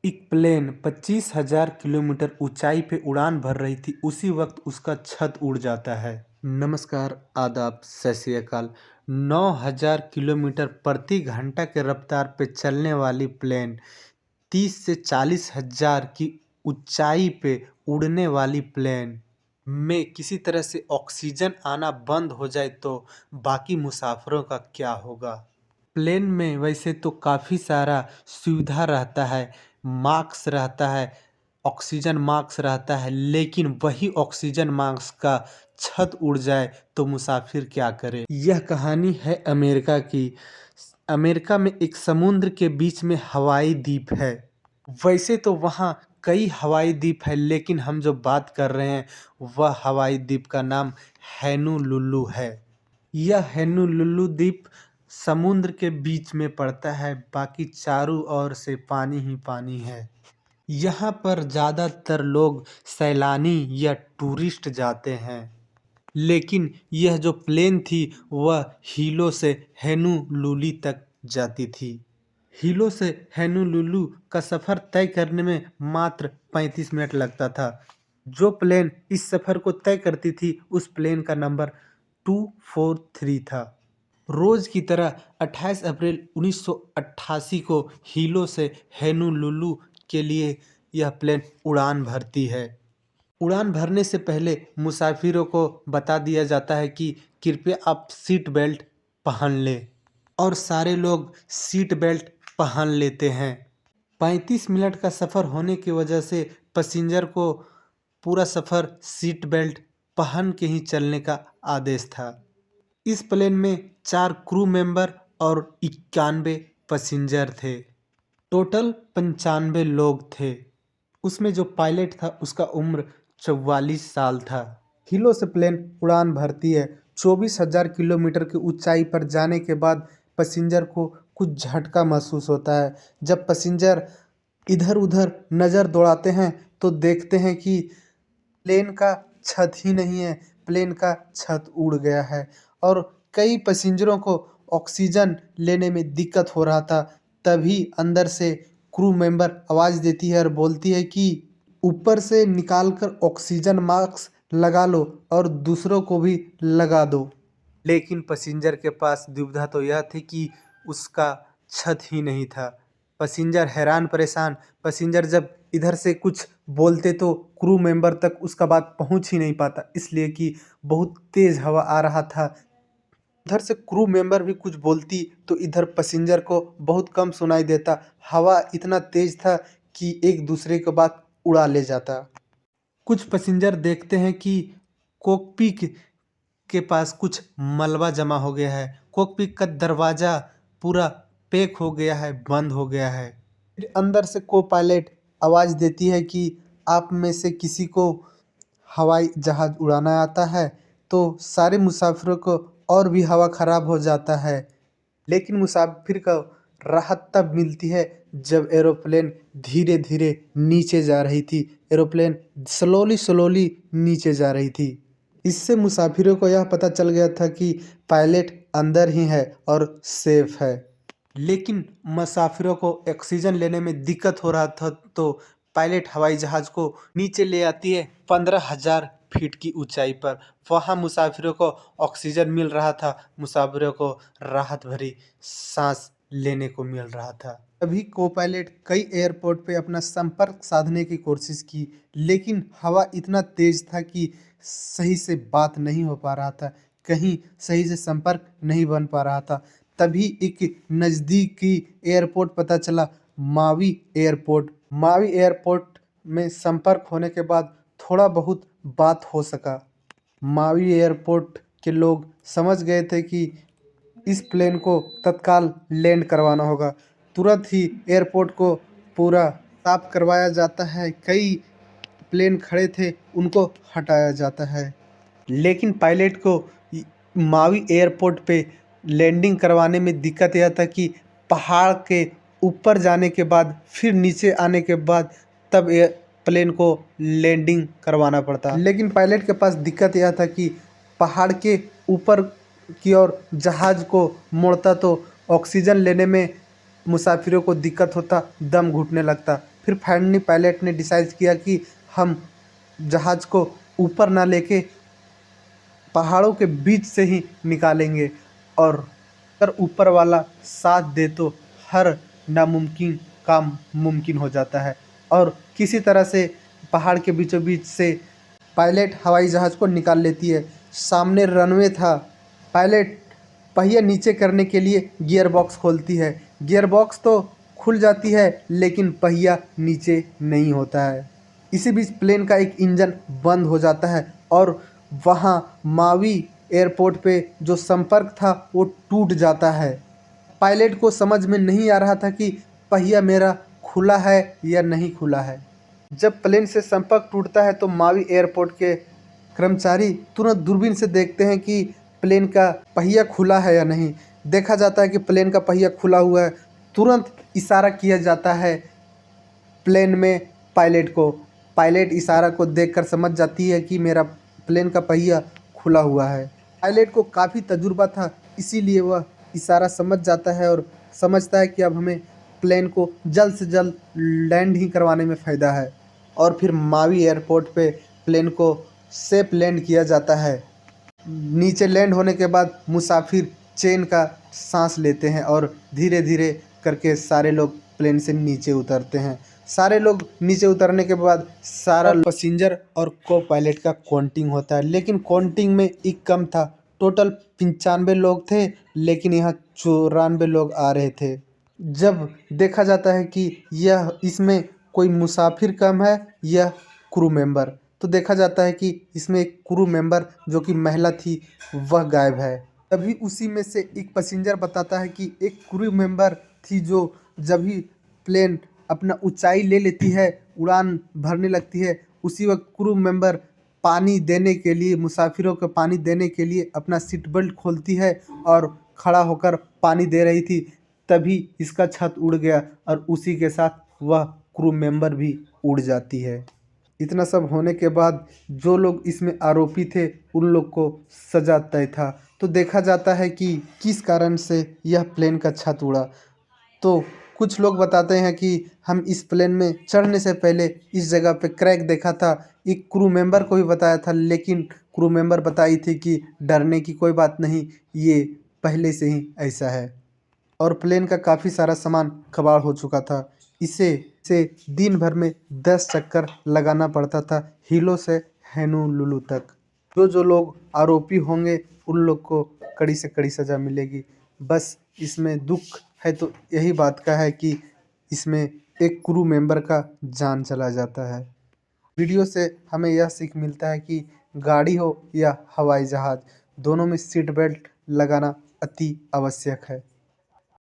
एक plane 25,000 kilometre ऊंचाई पे उड़ान भर रही थी। उसी वक्त उसका छत उड़ जाता है। नमस्कार, आदाब, सत श्री अकाल। 9,000 किलोमीटर प्रति घंटा के रफ्तार पे चलने वाली प्लेन, 30 से 40,000 की ऊंचाई पे उड़ने वाली प्लेन में किसी तरह से ऑक्सीजन आना बंद हो जाए तो बाकी मुसाफिरों का क्या होगा। प्लेन में वैसे तो काफ़ी सारा सुविधा रहता है, मास्क रहता है, ऑक्सीजन मास्क रहता है, लेकिन वही ऑक्सीजन मास्क का छत उड़ जाए तो मुसाफिर क्या करे। यह कहानी है अमेरिका की। अमेरिका में एक समुद्र के बीच में हवाई द्वीप है। वैसे तो वहाँ कई हवाई द्वीप है, लेकिन हम जो बात कर रहे हैं वह हवाई द्वीप का नाम होनोलुलु है। यह होनोलुलु द्वीप समुद्र के बीच में पड़ता है, बाकी चारों ओर से पानी ही पानी है। यहाँ पर ज़्यादातर लोग सैलानी या टूरिस्ट जाते हैं, लेकिन यह जो प्लेन थी वह हीलो से होनोलुलु तक जाती थी। हीलो से होनोलुलु का सफ़र तय करने में मात्र 35 मिनट लगता था। जो प्लेन इस सफ़र को तय करती थी उस प्लेन का नंबर 243 था। रोज़ की तरह 28 अप्रैल 1988 को हीलो से होनोलुलु के लिए यह प्लेन उड़ान भरती है। उड़ान भरने से पहले मुसाफिरों को बता दिया जाता है कि कृपया आप सीट बेल्ट पहन लें, और सारे लोग सीट बेल्ट पहन लेते हैं। 35 मिनट का सफ़र होने की वजह से पैसेंजर को पूरा सफ़र सीट बेल्ट पहन के ही चलने का आदेश था। इस प्लेन में 4 क्रू मेंबर और 91 पैसेंजर थे। टोटल 95 लोग थे। उसमें जो पायलट था उसका उम्र 44 साल था। हीलो से प्लेन उड़ान भरती है। 24,000 किलोमीटर की ऊंचाई पर जाने के बाद पैसेंजर को कुछ झटका महसूस होता है। जब पैसेंजर इधर उधर नज़र दौड़ाते हैं तो देखते हैं कि प्लेन का छत ही नहीं है, प्लेन का छत उड़ गया है। और कई पैसेंजरों को ऑक्सीजन लेने में दिक्कत हो रहा था। तभी अंदर से क्रू मेंबर आवाज़ देती है और बोलती है कि ऊपर से निकाल कर ऑक्सीजन मास्क लगा लो और दूसरों को भी लगा दो। लेकिन पैसेंजर के पास दुविधा तो यह थी कि उसका छत ही नहीं था। पैसेंजर हैरान परेशान। पैसेंजर जब इधर से कुछ बोलते तो क्रू मेंबर तक उसका बात पहुंच ही नहीं पाता, इसलिए कि बहुत तेज़ हवा आ रहा था। उधर से क्रू मेंबर भी कुछ बोलती तो इधर पैसेंजर को बहुत कम सुनाई देता। हवा इतना तेज़ था कि एक दूसरे की बात उड़ा ले जाता। कुछ पैसेंजर देखते हैं कि कॉकपिट के पास कुछ मलबा जमा हो गया है। कॉकपिट का दरवाज़ा पूरा पैक हो गया है, बंद हो गया है। फिर अंदर से को पायलट आवाज़ देती है कि आप में से किसी को हवाई जहाज़ उड़ाना आता है, तो सारे मुसाफिरों को और भी हवा ख़राब हो जाता है। लेकिन मुसाफिर को राहत तब मिलती है जब एरोप्लेन धीरे धीरे नीचे जा रही थी। एरोप्लेन स्लोली नीचे जा रही थी। इससे मुसाफिरों को यह पता चल गया था कि पायलट अंदर ही है और सेफ है। लेकिन मुसाफिरों को ऑक्सीजन लेने में दिक्कत हो रहा था, तो पायलट हवाई जहाज़ को नीचे ले आती है 15,000 फीट की ऊंचाई पर। वहाँ मुसाफिरों को ऑक्सीजन मिल रहा था, मुसाफिरों को राहत भरी सांस लेने को मिल रहा था। अभी को पायलट कई एयरपोर्ट पे अपना संपर्क साधने की कोशिश की, लेकिन हवा इतना तेज़ था कि सही से बात नहीं हो पा रहा था, कहीं सही से संपर्क नहीं बन पा रहा था। तभी एक नज़दीकी एयरपोर्ट पता चला, मावी एयरपोर्ट। मावी एयरपोर्ट में संपर्क होने के बाद थोड़ा बहुत बात हो सका। मावी एयरपोर्ट के लोग समझ गए थे कि इस प्लेन को तत्काल लैंड करवाना होगा। तुरंत ही एयरपोर्ट को पूरा साफ करवाया जाता है। कई प्लेन खड़े थे उनको हटाया जाता है। लेकिन पायलट को मावी एयरपोर्ट पे लैंडिंग करवाने में दिक्कत यह था कि पहाड़ के ऊपर जाने के बाद फिर नीचे आने के बाद तब प्लेन को लैंडिंग करवाना पड़ता। लेकिन पायलट के पास दिक्कत यह था कि पहाड़ के ऊपर की ओर जहाज़ को मोड़ता तो ऑक्सीजन लेने में मुसाफिरों को दिक्कत होता, दम घुटने लगता। फिर फाइनली पायलट ने डिसाइड किया कि हम जहाज़ को ऊपर ना लेके पहाड़ों के बीच से ही निकालेंगे, और अगर ऊपर वाला साथ दे तो हर नामुमकिन काम मुमकिन हो जाता है। और किसी तरह से पहाड़ के बीचों बीच से पायलट हवाई जहाज़ को निकाल लेती है। सामने रनवे था। पायलट पहिया नीचे करने के लिए गियर बॉक्स खोलती है। गियर बॉक्स तो खुल जाती है लेकिन पहिया नीचे नहीं होता है। इसी बीच प्लेन का एक इंजन बंद हो जाता है और वहाँ मावी एयरपोर्ट पे जो संपर्क था वो टूट जाता है। पायलट को समझ में नहीं आ रहा था कि पहिया मेरा खुला है या नहीं खुला है। जब प्लेन से संपर्क टूटता है तो मावी एयरपोर्ट के कर्मचारी तुरंत दूरबीन से देखते हैं कि प्लेन का पहिया खुला है या नहीं। देखा जाता है कि प्लेन का पहिया खुला हुआ है। तुरंत इशारा किया जाता है प्लेन में पायलट को। पायलट इशारा को देखकर समझ जाती है कि मेरा प्लेन का पहिया खुला हुआ है। पायलट को काफ़ी तजुर्बा था, इसीलिए वह इशारा समझ जाता है और समझता है कि अब हमें प्लेन को जल्द से जल्द लैंड ही करवाने में फ़ायदा है। और फिर मावी एयरपोर्ट पे प्लेन को सेफ लैंड किया जाता है। नीचे लैंड होने के बाद मुसाफिर चैन का सांस लेते हैं और धीरे धीरे करके सारे लोग प्लेन से नीचे उतरते हैं। सारे लोग नीचे उतरने के बाद सारा पैसेंजर और को पायलट का काउंटिंग होता है, लेकिन काउंटिंग में एक कम था। टोटल 95 लोग थे लेकिन यहाँ 94 लोग आ रहे थे। जब देखा जाता है कि यह इसमें कोई मुसाफिर कम है, यह क्रू मेंबर, तो देखा जाता है कि इसमें एक क्रू मेंबर जो कि महिला थी वह गायब है। तभी उसी में से एक पैसेंजर बताता है कि एक क्रू मेंबर थी जो जब भी प्लेन अपना ऊंचाई ले लेती है, उड़ान भरने लगती है, उसी वक्त क्रू मेंबर पानी देने के लिए, मुसाफिरों को पानी देने के लिए अपना सीट बेल्ट खोलती है और खड़ा होकर पानी दे रही थी। तभी इसका छत उड़ गया और उसी के साथ वह क्रू मेंबर भी उड़ जाती है। इतना सब होने के बाद जो लोग इसमें आरोपी थे उन लोग को सजा तय था। तो देखा जाता है कि किस कारण से यह प्लेन का छत उड़ा। तो कुछ लोग बताते हैं कि हम इस प्लेन में चढ़ने से पहले इस जगह पे क्रैक देखा था। एक क्रू मेंबर को भी बताया था, लेकिन क्रू मेंबर बताई थी कि डरने की कोई बात नहीं, ये पहले से ही ऐसा है। और प्लेन का काफ़ी सारा सामान कबाड़ हो चुका था। इसे से दिन भर में 10 चक्कर लगाना पड़ता था, हिलो से हैनोलुलु तक। जो लोग आरोपी होंगे उन लोग को कड़ी से कड़ी सज़ा मिलेगी। बस इसमें दुख है तो यही बात का है कि इसमें एक क्रू मेंबर का जान चला जाता है। वीडियो से हमें यह सीख मिलता है कि गाड़ी हो या हवाई जहाज़, दोनों में सीट बेल्ट लगाना अति आवश्यक है।